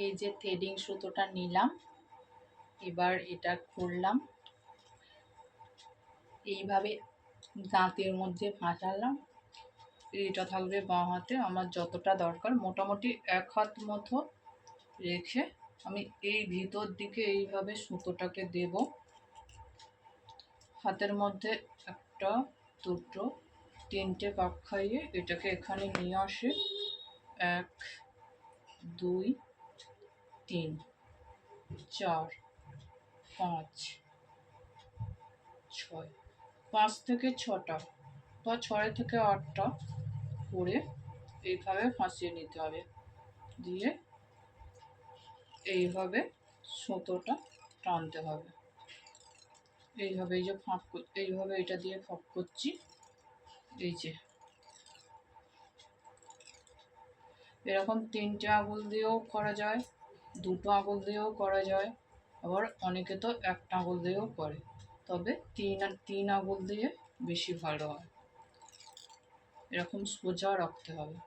এই যে থ্রেডিং সুতোটা নিলাম, এবার এটা খুললাম, এইভাবে দাঁতের মধ্যে ফাঁসালাম। এইটা থাকবে বাঁ হাতে, আমার যতটা দরকার মোটামুটি 1 হাত মতো রেখে আমি এই ভিতর দিকে এইভাবে সুতোটাকে দেব। হাতের মধ্যে 1টা 2টো 3টে পাক খাইয়ে এটাকে এখানে নিয়ে আসে 1 2 3 4 5 6 5 থেকে 6টা বা 6 থেকে 8টা করে এইভাবে ফাঁসিয়ে নিতে হবে। দিয়ে এইভাবে সুতোটা টানতে হবে। এইভাবে এই যে ফাঁক, এইভাবে এটা দিয়ে ফাঁক করছি। এই যে এরকম 3টে আঙুল দিয়েও করা যায়, 2টো আঙুল দিয়েও করা যায়, আবার অনেকে তো 1টা আঙুল দিয়েও করে, তবে 3 আঙুল দিয়ে বেশি ভালো হয়। এরকম সোজা রাখতে হবে।